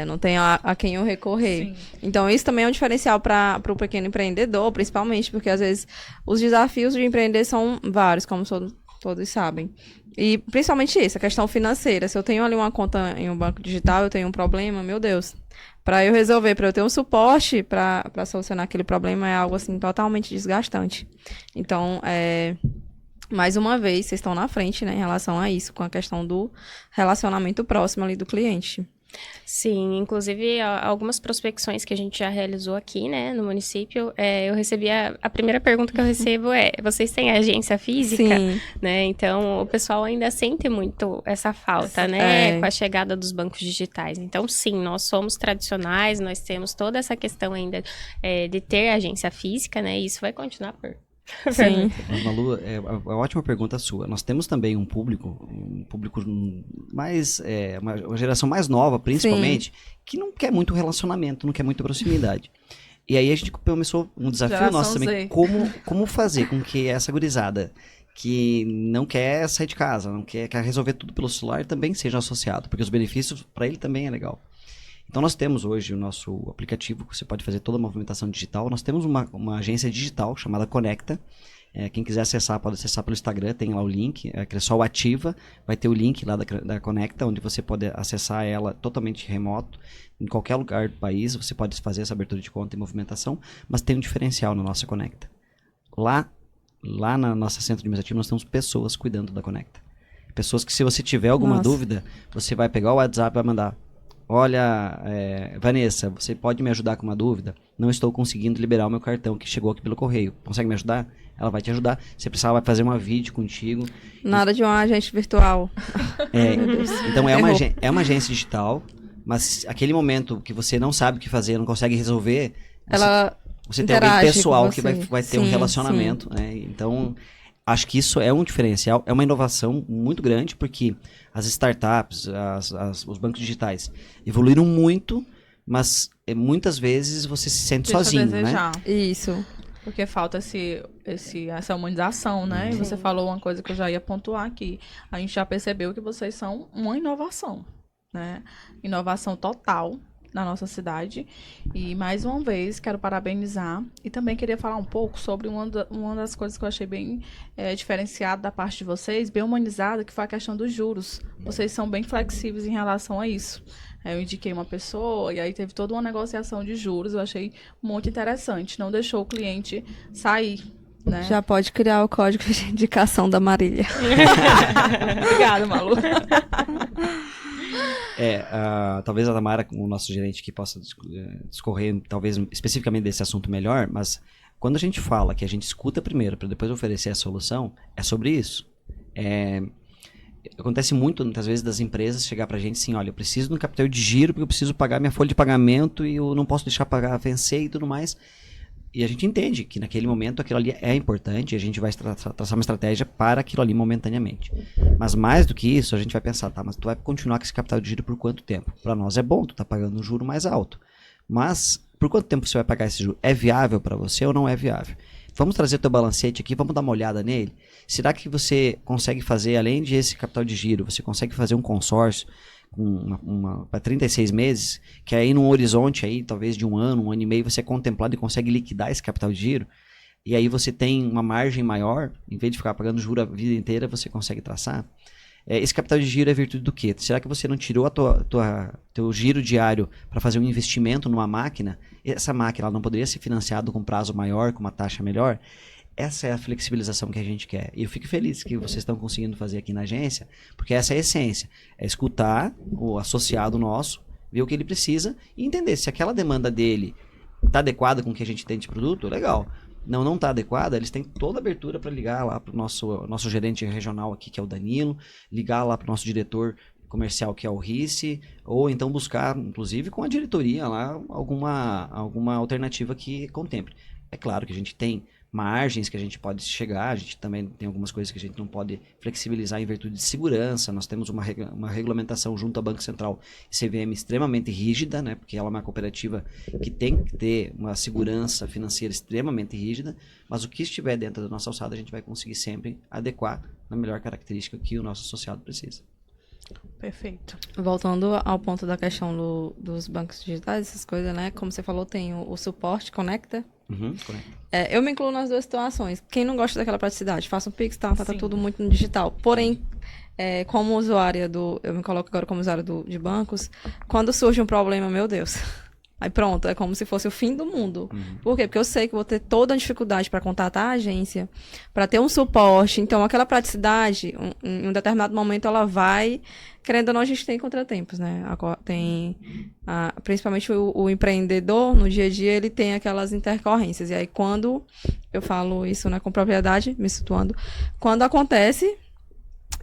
não tem a quem eu recorrer. Sim. Então, isso também é um diferencial para o pequeno empreendedor, principalmente, porque às vezes os desafios de empreender são vários, como todos sabem. E principalmente isso, a questão financeira. Se eu tenho ali uma conta em um banco digital, eu tenho um problema, meu Deus, para eu resolver, para eu ter um suporte para solucionar aquele problema é algo assim totalmente desgastante. Então, mais uma vez, vocês estão na frente, né, em relação a isso, com a questão do relacionamento próximo ali do cliente. Sim, inclusive algumas prospecções que a gente já realizou aqui, né, no município, eu recebi a primeira pergunta que eu recebo vocês têm agência física? Sim. Né, então o pessoal ainda sente muito essa falta, né, com a chegada dos bancos digitais. Então sim, nós somos tradicionais, nós temos toda essa questão ainda de ter agência física, né, e isso vai continuar por... Sim. Malu, é uma ótima pergunta sua. Nós temos também um público mais, uma geração mais nova, principalmente, sim, que não quer muito relacionamento, não quer muita proximidade. E aí a gente começou um desafio geração nosso também, como fazer com que essa gurizada que não quer sair de casa, não quer resolver tudo pelo celular, também seja associado, porque os benefícios para ele também é legal. Então, nós temos hoje o nosso aplicativo, que você pode fazer toda a movimentação digital. Nós temos uma agência digital chamada Conecta. Quem quiser acessar, pode acessar pelo Instagram, tem lá o link. A Cressol ativa, vai ter o link lá da Conecta, onde você pode acessar ela totalmente remoto. Em qualquer lugar do país, você pode fazer essa abertura de conta e movimentação, mas tem um diferencial na nossa Conecta. Lá na nossa centro administrativo, nós temos pessoas cuidando da Conecta. Pessoas que, se você tiver alguma dúvida, você vai pegar o WhatsApp e vai mandar: olha, Vanessa, você pode me ajudar com uma dúvida? Não estou conseguindo liberar o meu cartão que chegou aqui pelo correio. Consegue me ajudar? Ela vai te ajudar. Se precisar, vai fazer uma vídeo contigo. Nada de um agente virtual. Então, é uma agência digital, mas aquele momento que você não sabe o que fazer, não consegue resolver, você tem alguém pessoal que vai ter um relacionamento. Né? Então, acho que isso é um diferencial, é uma inovação muito grande, porque as startups, os bancos digitais evoluíram muito, mas muitas vezes você se sente sozinho, né? Isso. Porque falta essa humanização, né? E você falou uma coisa que eu já ia pontuar aqui. A gente já percebeu que vocês são uma inovação, né? Inovação total na nossa cidade. E, mais uma vez, quero parabenizar. E também queria falar um pouco sobre uma das coisas que eu achei bem diferenciada da parte de vocês, bem humanizada, que foi a questão dos juros. Vocês são bem flexíveis em relação a isso. Eu indiquei uma pessoa e aí teve toda uma negociação de juros. Eu achei muito interessante. Não deixou o cliente sair, né? Já pode criar o código de indicação da Marília. Obrigada, Malu. Talvez a Tamara, o nosso gerente aqui, possa discorrer, talvez, especificamente desse assunto melhor, mas quando a gente fala que a gente escuta primeiro para depois oferecer a solução, é sobre isso. Acontece muito, muitas vezes, das empresas chegar pra gente assim: olha, eu preciso de um capital de giro porque eu preciso pagar minha folha de pagamento e eu não posso deixar pagar vencer e tudo mais. E a gente entende que naquele momento aquilo ali é importante e a gente vai traçar uma estratégia para aquilo ali momentaneamente. Mas mais do que isso, a gente vai pensar, tá, mas tu vai continuar com esse capital de giro por quanto tempo? Para nós é bom, tu tá pagando um juro mais alto. Mas por quanto tempo você vai pagar esse juro? É viável para você ou não é viável? Vamos trazer teu balancete aqui, vamos dar uma olhada nele. Será que você consegue fazer, além de esse capital de giro, você consegue fazer um consórcio para 36 meses, que aí num horizonte aí, talvez de um ano e meio, você é contemplado e consegue liquidar esse capital de giro, e aí você tem uma margem maior, em vez de ficar pagando juros a vida inteira, você consegue traçar. Esse capital de giro é virtude do quê? Será que você não tirou teu giro diário para fazer um investimento numa máquina? Essa máquina ela não poderia ser financiada com prazo maior, com uma taxa melhor? Essa é a flexibilização que a gente quer. E eu fico feliz que vocês estão conseguindo fazer aqui na agência, porque essa é a essência. É escutar o associado nosso, ver o que ele precisa e entender se aquela demanda dele está adequada com o que a gente tem de produto, legal. Não está adequada, eles têm toda a abertura para ligar lá para o nosso gerente regional aqui, que é o Danilo, ligar lá para o nosso diretor comercial, que é o Rice, ou então buscar, inclusive com a diretoria lá, alguma alternativa que contemple. É claro que a gente tem margens que a gente pode chegar, a gente também tem algumas coisas que a gente não pode flexibilizar em virtude de segurança, nós temos uma regulamentação junto ao Banco Central e CVM extremamente rígida, né, porque ela é uma cooperativa que tem que ter uma segurança financeira extremamente rígida, mas o que estiver dentro da nossa alçada a gente vai conseguir sempre adequar na melhor característica que o nosso associado precisa. Perfeito. Voltando ao ponto da questão dos bancos digitais, essas coisas, né? Como você falou, tem o suporte, conecta. Correto. Eu me incluo nas duas situações. Quem não gosta daquela praticidade, faça um Pix, tá tudo muito no digital. Porém, como usuária eu me coloco agora como usuária de bancos, quando surge um problema, meu Deus, aí pronto, é como se fosse o fim do mundo. Por quê? Porque eu sei que vou ter toda a dificuldade para contatar a agência, para ter um suporte. Então, aquela praticidade, em um determinado momento, ela vai... Querendo ou não, a gente tem contratempos, né? Principalmente o empreendedor, no dia a dia, ele tem aquelas intercorrências. E aí, quando eu falo isso, né, com propriedade, me situando, quando acontece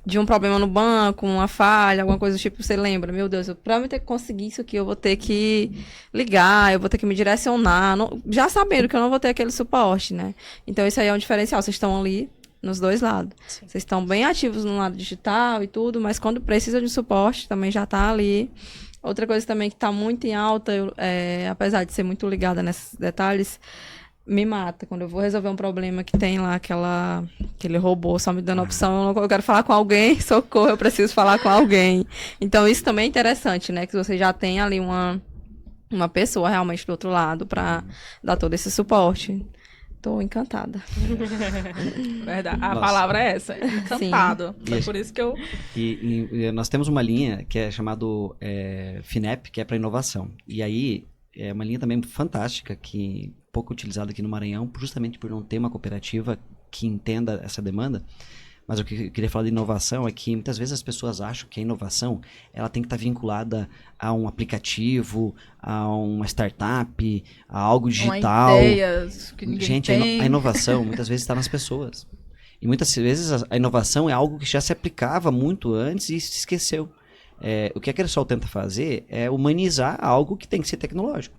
de um problema no banco, uma falha, alguma coisa do tipo, você lembra, meu Deus, para eu ter que conseguir isso aqui, eu vou ter que ligar, eu vou ter que me direcionar, já sabendo que eu não vou ter aquele suporte, né? Então, isso aí é um diferencial. Vocês estão ali nos dois lados. Sim. Vocês estão bem ativos no lado digital e tudo, mas quando precisa de suporte, também já está ali. Outra coisa também que está muito em alta, apesar de ser muito ligada nesses detalhes, me mata. Quando eu vou resolver um problema que tem lá aquele robô só me dando opção, eu quero falar com alguém, socorro, eu preciso falar com alguém. Então, isso também é interessante, né? Que você já tem ali uma pessoa realmente do outro lado para dar todo esse suporte. Tô encantada. Verdade. A palavra é essa, encantado. É por isso que eu... E nós temos uma linha que é chamada FINEP, que é para inovação. E aí, é uma linha também fantástica, que pouco utilizada aqui no Maranhão, justamente por não ter uma cooperativa que entenda essa demanda. Mas o que eu queria falar de inovação é que muitas vezes as pessoas acham que a inovação ela tem que estar vinculada a um aplicativo, a uma startup, a algo digital. Uma ideia que ninguém Gente, tem. A inovação muitas vezes está nas pessoas. E muitas vezes a inovação é algo que já se aplicava muito antes e se esqueceu. O que a Cresol tenta fazer é humanizar algo que tem que ser tecnológico.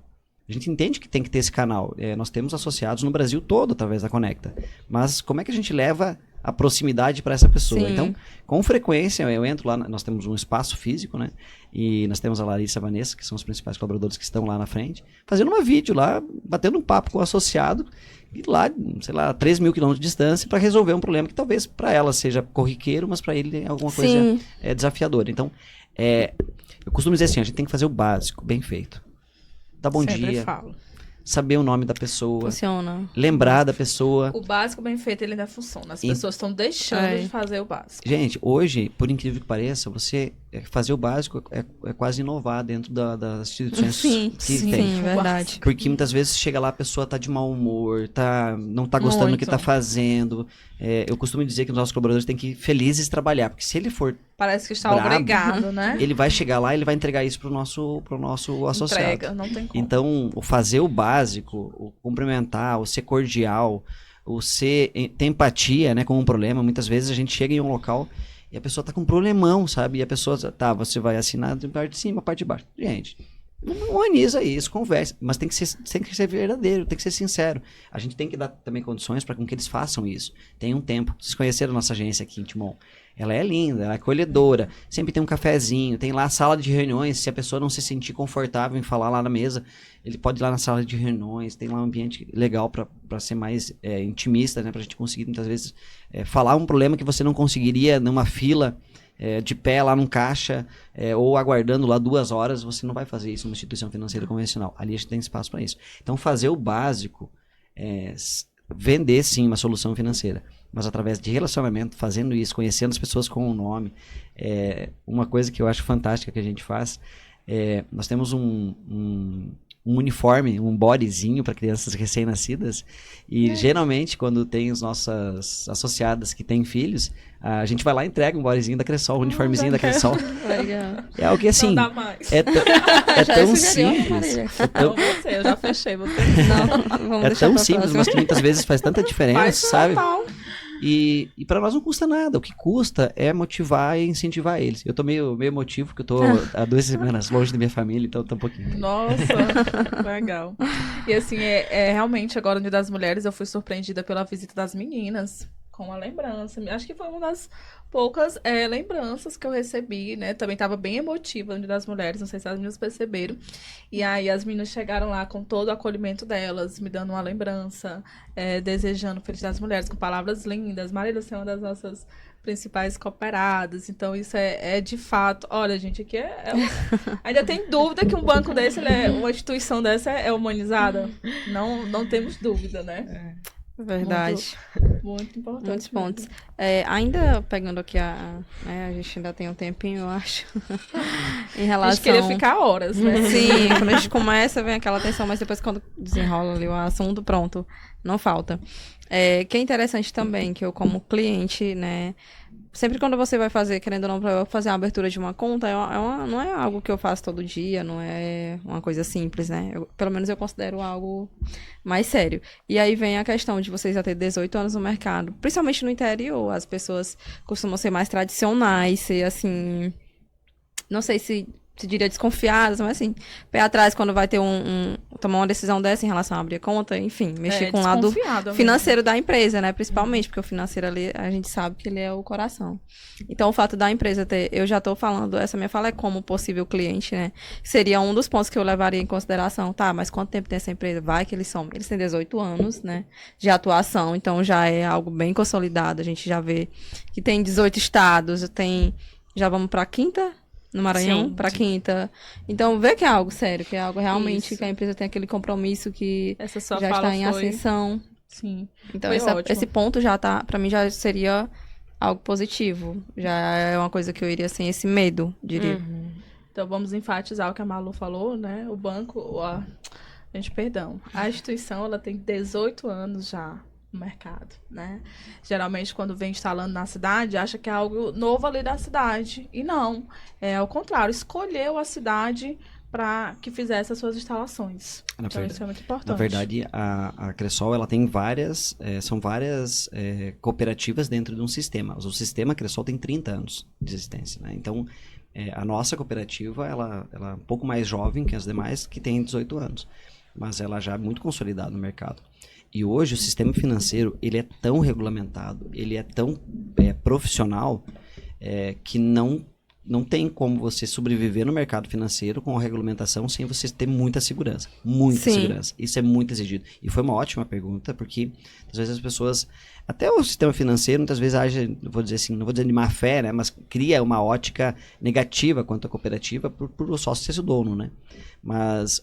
A gente entende que tem que ter esse canal. Nós temos associados no Brasil todo através da Conecta. Mas como é que a gente leva a proximidade para essa pessoa? Sim. Então, com frequência, eu entro lá, nós temos um espaço físico, né? E nós temos a Larissa e a Vanessa, que são os principais colaboradores que estão lá na frente, fazendo uma vídeo lá, batendo um papo com o associado, e lá, sei lá, 3 mil quilômetros de distância, para resolver um problema que talvez para ela seja corriqueiro, mas para ele é alguma coisa desafiadora. Então, eu costumo dizer assim, a gente tem que fazer o básico, bem feito. Dar bom Sempre dia. falo. Saber o nome da pessoa. Funciona. Lembrar da pessoa. O básico bem feito, ele ainda funciona. As pessoas estão deixando de fazer o básico. Gente, hoje, por incrível que pareça, você fazer o básico é quase inovar dentro das instituições que tem. Sim, verdade. Porque muitas vezes chega lá, a pessoa tá de mau humor, não tá gostando do que tá fazendo. Eu costumo dizer que os nossos colaboradores têm que ir felizes trabalhar, porque se ele for parece que está brabo, obrigado, né? Ele vai chegar lá e ele vai entregar isso pro nosso associado. Entrega, não tem como. Então, o fazer o básico, o cumprimentar, o ser cordial, o ter empatia, né, com um problema. Muitas vezes a gente chega em um local e a pessoa tá com um problemão, sabe? E a pessoa, você vai assinar de parte de cima, parte de baixo. Gente, Não humaniza isso, conversa. Mas tem que ser verdadeiro, tem que ser sincero. A gente tem que dar também condições para que eles façam isso. Tem um tempo. Vocês conheceram a nossa agência aqui em Timon. Ela é linda, ela é acolhedora. Sempre tem um cafezinho, tem lá a sala de reuniões. Se a pessoa não se sentir confortável em falar lá na mesa, ele pode ir lá na sala de reuniões. Tem lá um ambiente legal para ser mais intimista, né? Para a gente conseguir, muitas vezes, falar um problema que você não conseguiria numa fila, de pé lá num caixa, ou aguardando lá 2 horas. Você não vai fazer isso numa instituição financeira convencional. Ali a gente tem espaço para isso. Então, fazer o básico, vender sim uma solução financeira, mas através de relacionamento, fazendo isso, conhecendo as pessoas com o nome. Uma coisa que eu acho fantástica que a gente faz, nós temos um uniforme, um bodyzinho para crianças recém-nascidas, e geralmente quando tem as nossas associadas que têm filhos, a gente vai lá e entrega um bodyzinho da Cressol, um uniformezinho da Cressol. Legal. É algo que assim, Não dá mais. é Já tão sugeriu, simples, Marília? Não, você, eu já fechei. Você Não, vamos é deixar tão pra simples, próxima. mas que muitas vezes faz tanta diferença, faz sabe? total. E para nós não custa nada. O que custa é motivar e incentivar eles. Eu tô meio emotivo, porque eu tô há 2 semanas longe da minha família, então tô um pouquinho. Nossa, legal. E assim, realmente agora no Dia das Mulheres eu fui surpreendida pela visita das meninas com uma lembrança. Acho que foi uma das poucas lembranças que eu recebi, né? Também estava bem emotiva no Dia das Mulheres, não sei se as meninas perceberam. E aí as meninas chegaram lá com todo o acolhimento delas, me dando uma lembrança, desejando Feliz Dia das Mulheres, com palavras lindas. Marília, você é uma das nossas principais cooperadas, então isso é de fato. Olha, gente, aqui ainda tem dúvida que um banco desse, uma instituição dessa é humanizada? Não temos dúvida, né? Verdade. Muito importante. Muitos pontos. Ainda pegando aqui a gente ainda tem um tempinho, eu acho. Em relação... A gente queria ficar horas, né? Sim, quando a gente começa, vem aquela tensão, mas depois quando desenrola ali o assunto, pronto, não falta. Que é interessante também, que eu como cliente, né, sempre quando você vai fazer, querendo ou não, para fazer a abertura de uma conta, não é algo que eu faço todo dia, não é uma coisa simples, né? Pelo menos eu considero algo mais sério. E aí vem a questão de vocês já ter 18 anos no mercado, principalmente no interior, as pessoas costumam ser mais tradicionais, ser assim, não sei se diria desconfiadas, mas assim, pé atrás quando vai ter tomar uma decisão dessa em relação a abrir conta, enfim, mexer com o lado financeiro da empresa, né, principalmente, porque o financeiro ali, a gente sabe que ele é o coração. Então, o fato da empresa eu já tô falando, essa minha fala é como possível cliente, né, seria um dos pontos que eu levaria em consideração, tá, mas quanto tempo tem essa empresa? Vai que eles têm 18 anos, né, de atuação, então já é algo bem consolidado, a gente já vê que tem 18 estados, já vamos pra quinta? No Maranhão, para quinta. Então, vê que é algo sério, que é algo realmente que a empresa tem aquele compromisso que já está em ascensão. Sim. Então, esse ponto já tá, para mim, já seria algo positivo. Já é uma coisa que eu iria sem esse medo, diria. Uhum. Então, vamos enfatizar o que a Malu falou, né? O banco, a instituição, ela tem 18 anos já no mercado, né? Geralmente, quando vem instalando na cidade, acha que é algo novo ali da cidade. E não. É ao contrário, escolheu a cidade para que fizesse as suas instalações. Então, isso é muito importante. Na verdade, a Cressol, ela tem são várias cooperativas dentro de um sistema. O sistema Cressol tem 30 anos de existência, né? Então, a nossa cooperativa, ela é um pouco mais jovem que as demais, que tem 18 anos. Mas ela já é muito consolidada no mercado. E hoje o sistema financeiro, ele é tão regulamentado, ele é tão profissional, que não tem como você sobreviver no mercado financeiro com a regulamentação sem você ter muita segurança. Muita segurança. Isso é muito exigido. E foi uma ótima pergunta, porque às vezes as pessoas, até o sistema financeiro, muitas vezes age, vou dizer assim, não vou dizer de má fé, né, mas cria uma ótica negativa quanto à cooperativa por o sócio ser o dono, né? Mas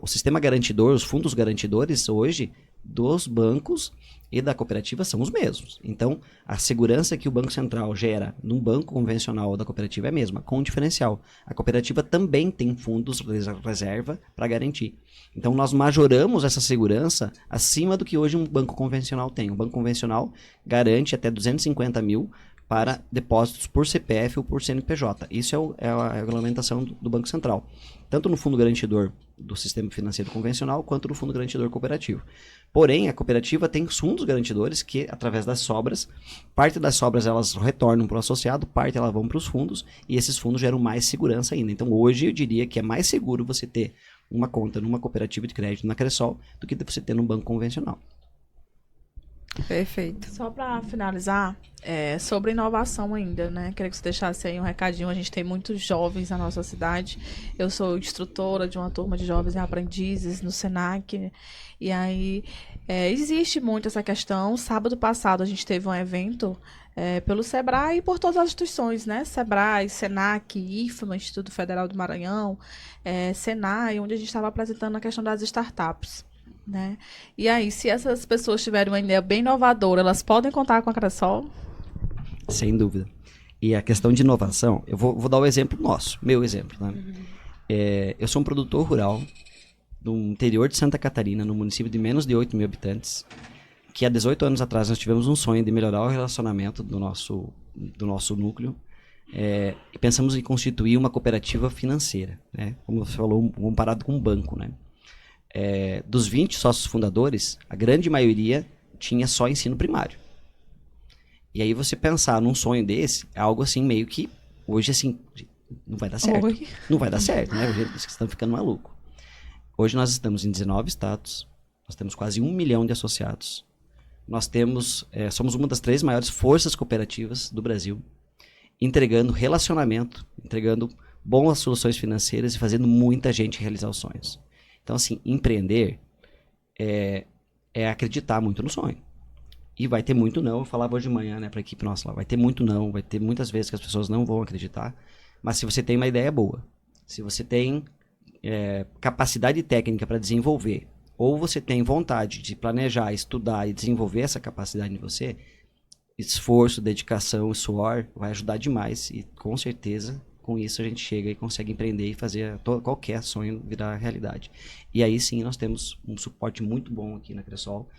o sistema garantidor, os fundos garantidores hoje dos bancos e da cooperativa são os mesmos. Então, a segurança que o Banco Central gera num banco convencional ou da cooperativa é a mesma, com um diferencial. A cooperativa também tem fundos de reserva para garantir. Então, nós majoramos essa segurança acima do que hoje um banco convencional tem. O banco convencional garante até 250 mil para depósitos por CPF ou por CNPJ. Isso é a regulamentação do Banco Central. Tanto no fundo garantidor do sistema financeiro convencional quanto do fundo garantidor cooperativo. Porém, a cooperativa tem os fundos garantidores que, através das sobras, parte das sobras elas retornam para o associado, parte elas vão para os fundos, e esses fundos geram mais segurança ainda. Então, hoje eu diria que é mais seguro você ter uma conta numa cooperativa de crédito na Cressol do que você ter num banco convencional. Perfeito. Só para finalizar, sobre inovação ainda, né? Queria que você deixasse aí um recadinho. A gente tem muitos jovens na nossa cidade. Eu sou instrutora de uma turma de jovens e aprendizes no Senac. E aí, existe muito essa questão. Sábado passado, a gente teve um evento pelo Sebrae e por todas as instituições, né? Sebrae, Senac, IFMA, Instituto Federal do Maranhão, Senai, onde a gente estava apresentando a questão das startups. Né? E aí, se essas pessoas tiverem uma ideia bem inovadora, elas podem contar com a Cressol? Sem dúvida. E a questão de inovação, eu vou dar o exemplo nosso, meu exemplo. Né? Eu sou um produtor rural do interior de Santa Catarina, no município de menos de 8 mil habitantes, que há 18 anos atrás nós tivemos um sonho de melhorar o relacionamento do nosso núcleo, e pensamos em constituir uma cooperativa financeira, né? Como você falou, comparado com um banco, né? Dos 20 sócios fundadores, a grande maioria tinha só ensino primário. E aí você pensar num sonho desse, é algo assim meio que, hoje assim, não vai dar certo. Oi. Não vai dar certo, né? Hoje vocês estão ficando malucos. Hoje nós estamos em 19 estados, nós temos quase 1 milhão de associados. Nós somos uma das 3 maiores forças cooperativas do Brasil, entregando relacionamento, entregando boas soluções financeiras e fazendo muita gente realizar os sonhos. Então, assim, empreender é acreditar muito no sonho. E vai ter muito não, eu falava hoje de manhã, né, para a equipe nossa lá, vai ter muito não, vai ter muitas vezes que as pessoas não vão acreditar, mas se você tem uma ideia boa, se você tem capacidade técnica para desenvolver, ou você tem vontade de planejar, estudar e desenvolver essa capacidade em você, esforço, dedicação e suor vai ajudar demais e com certeza com isso a gente chega e consegue empreender e fazer qualquer sonho virar realidade. E aí sim nós temos um suporte muito bom aqui na Cressol.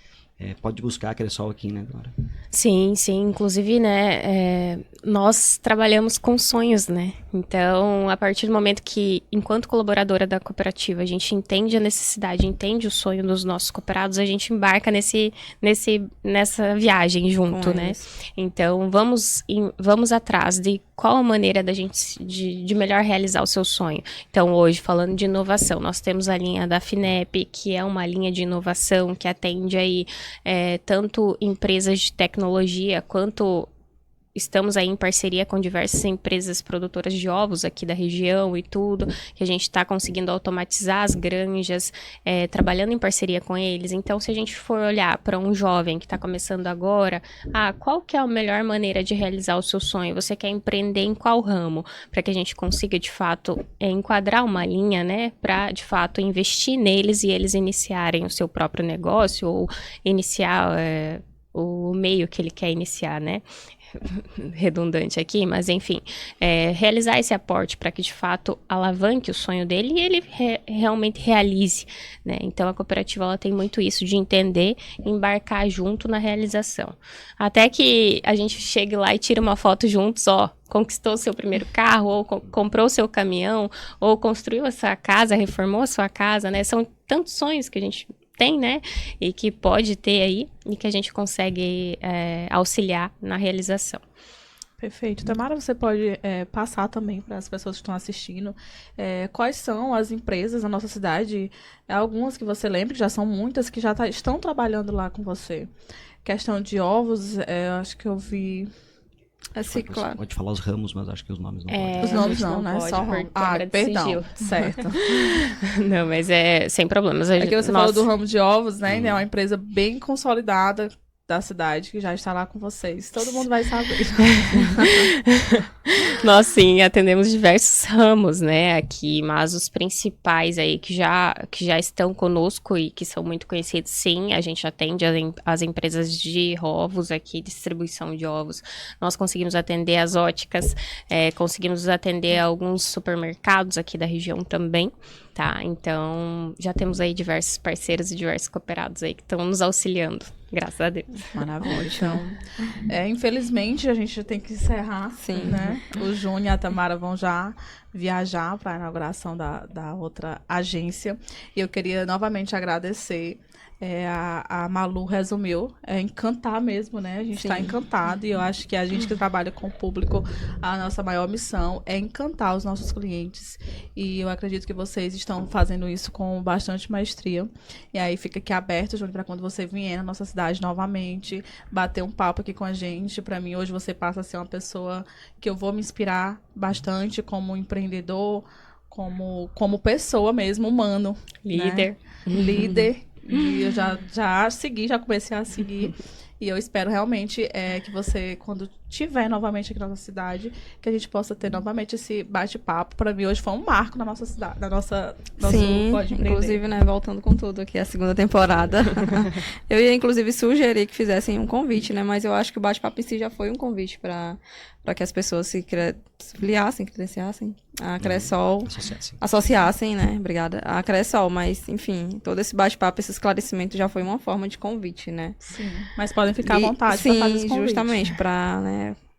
Pode buscar a Cressol aqui, né, agora. Sim, sim. Inclusive, né, nós trabalhamos com sonhos, né? Então, a partir do momento que, enquanto colaboradora da cooperativa, a gente entende a necessidade, entende o sonho dos nossos cooperados, a gente embarca nessa viagem junto, né? Então, vamos atrás de qual a maneira da gente de melhor realizar o seu sonho. Então, hoje, falando de inovação, nós temos a linha da FINEP, que é uma linha de inovação que atende aí tanto empresas de tecnologia quanto estamos aí em parceria com diversas empresas produtoras de ovos aqui da região e tudo, que a gente está conseguindo automatizar as granjas, trabalhando em parceria com eles. Então, se a gente for olhar para um jovem que está começando agora, qual que é a melhor maneira de realizar o seu sonho? Você quer empreender em qual ramo? Para que a gente consiga, de fato, enquadrar uma linha, né? Para, de fato, investir neles e eles iniciarem o seu próprio negócio ou iniciar o meio que ele quer iniciar, né? Redundante aqui, mas enfim, realizar esse aporte para que de fato alavanque o sonho dele e ele realmente realize, né? Então a cooperativa ela tem muito isso de entender, embarcar junto na realização, até que a gente chegue lá e tire uma foto juntos, conquistou o seu primeiro carro, ou comprou o seu caminhão, ou construiu a sua casa, reformou a sua casa, né? São tantos sonhos que a gente tem, né? E que pode ter aí e que a gente consegue auxiliar na realização. Perfeito. Tamara, você pode passar também para as pessoas que estão assistindo quais são as empresas na nossa cidade, algumas que você lembra, que já são muitas, que já estão trabalhando lá com você. Questão de ovos, acho que eu vi... Claro. Pode falar os ramos, mas acho que os nomes não podem. Os nomes não, né? Pode, Só perdão. sigilo. Certo. Não, mas sem problemas. É que você falou do ramo de ovos, né? É uma empresa bem consolidada da cidade que já está lá com vocês. Todo mundo vai saber. Nós sim atendemos diversos ramos, né, aqui, mas os principais aí que já estão conosco e que são muito conhecidos, sim, a gente atende as empresas de ovos aqui, distribuição de ovos. Nós conseguimos atender as óticas, conseguimos atender alguns supermercados aqui da região também, tá? Então, já temos aí diversos parceiros e diversos cooperados aí que estão nos auxiliando. Graças a Deus. Maravilha. Então, infelizmente, a gente tem que encerrar, Sim. né? O Júnior e a Tamara vão já viajar para a inauguração da outra agência. E eu queria novamente agradecer. A Malu resumiu, encantar mesmo, né? A gente está encantado e eu acho que a gente que trabalha com o público, a nossa maior missão é encantar os nossos clientes. E eu acredito que vocês estão fazendo isso com bastante maestria. E aí fica aqui aberto, Júnior, para quando você vier na nossa cidade novamente, bater um papo aqui com a gente. Para mim, hoje você passa a ser uma pessoa que eu vou me inspirar bastante como empreendedor, como pessoa mesmo, humano. Líder. Né? Líder. E eu já comecei a seguir. E eu espero realmente que você, quando estiver novamente aqui na nossa cidade, que a gente possa ter novamente esse bate-papo. Para mim, hoje foi um marco na nossa cidade, nosso Sim, Pode Empreender. inclusive, né, voltando com tudo aqui, a segunda temporada. Eu ia, inclusive, sugerir que fizessem um convite, né, mas eu acho que o bate-papo em si já foi um convite para que as pessoas se credenciassem a Cressol. Associassem, né, obrigada, a Cressol, mas, enfim, todo esse bate-papo, esse esclarecimento já foi uma forma de convite, né. Sim, mas podem ficar à vontade para fazer esse convite. Justamente, para, né,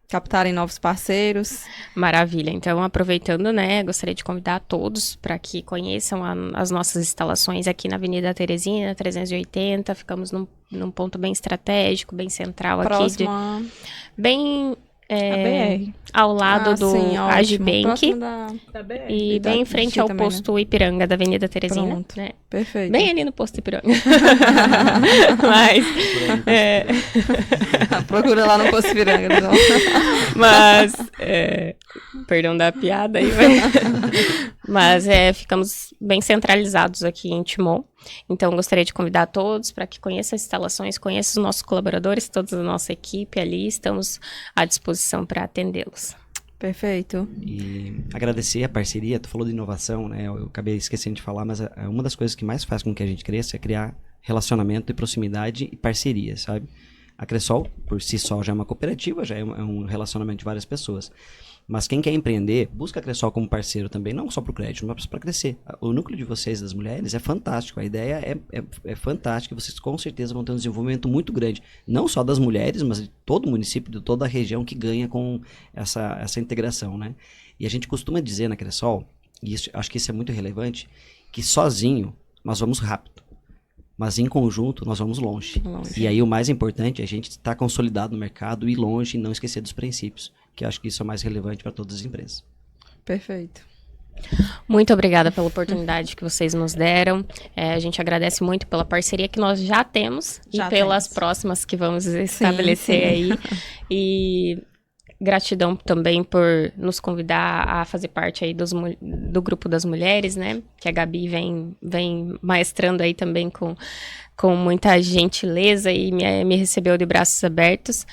captarem novos parceiros. Maravilha. Então, aproveitando, né, gostaria de convidar todos para que conheçam as nossas instalações aqui na Avenida Teresina, 380. Ficamos num ponto bem estratégico, bem central Próximo aqui. Bem A BR. ao lado do Agibank. Próximo da BR. E bem em frente ao também, posto Ipiranga da Avenida Teresina. Pronto. Né? Perfeito. Bem ali no posto Ipiranga. Mas... Procura lá no posto Ipiranga. Mas... perdão da piada aí. Mas ficamos bem centralizados aqui em Timon. Então, gostaria de convidar todos para que conheçam as instalações, conheçam os nossos colaboradores, toda a nossa equipe ali. Estamos à disposição para atendê-los. Perfeito. E agradecer a parceria, tu falou de inovação, né? Eu acabei esquecendo de falar, mas uma das coisas que mais faz com que a gente cresça é criar relacionamento e proximidade e parceria, sabe? A Cressol, por si só, já é uma cooperativa, já é um relacionamento de várias pessoas. Mas quem quer empreender, busca a Cressol como parceiro também, não só para o crédito, mas para crescer. O núcleo de vocês, das mulheres, é fantástico. A ideia é fantástica. Vocês com certeza vão ter um desenvolvimento muito grande. Não só das mulheres, mas de todo o município, de toda a região que ganha com essa integração, né? E a gente costuma dizer na Cressol, e acho que isso é muito relevante, que sozinho nós vamos rápido. Mas em conjunto nós vamos longe. E aí o mais importante é a gente estar consolidado no mercado, ir longe e não esquecer dos princípios, que acho que isso é o mais relevante para todas as empresas. Perfeito. Muito obrigada pela oportunidade que vocês nos deram. A gente agradece muito pela parceria que nós já temos e pelas próximas que vamos estabelecer aí. E gratidão também por nos convidar a fazer parte aí do grupo das mulheres, né? Que a Gabi vem maestrando aí também com muita gentileza e me recebeu de braços abertos.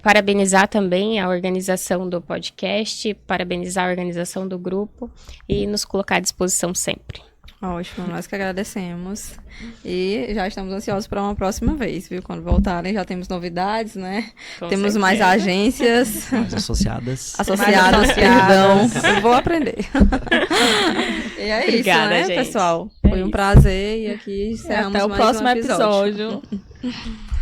Parabenizar também a organização do podcast, parabenizar a organização do grupo e nos colocar à disposição sempre. Ótimo, nós que agradecemos e já estamos ansiosos para uma próxima vez, viu? Quando voltarem já temos novidades, né? Temos mais agências. Mais associadas. Perdão. Eu vou aprender. E é Obrigada, isso, né, gente. pessoal? Foi um prazer e aqui encerramos Até o mais próximo um episódio. episódio.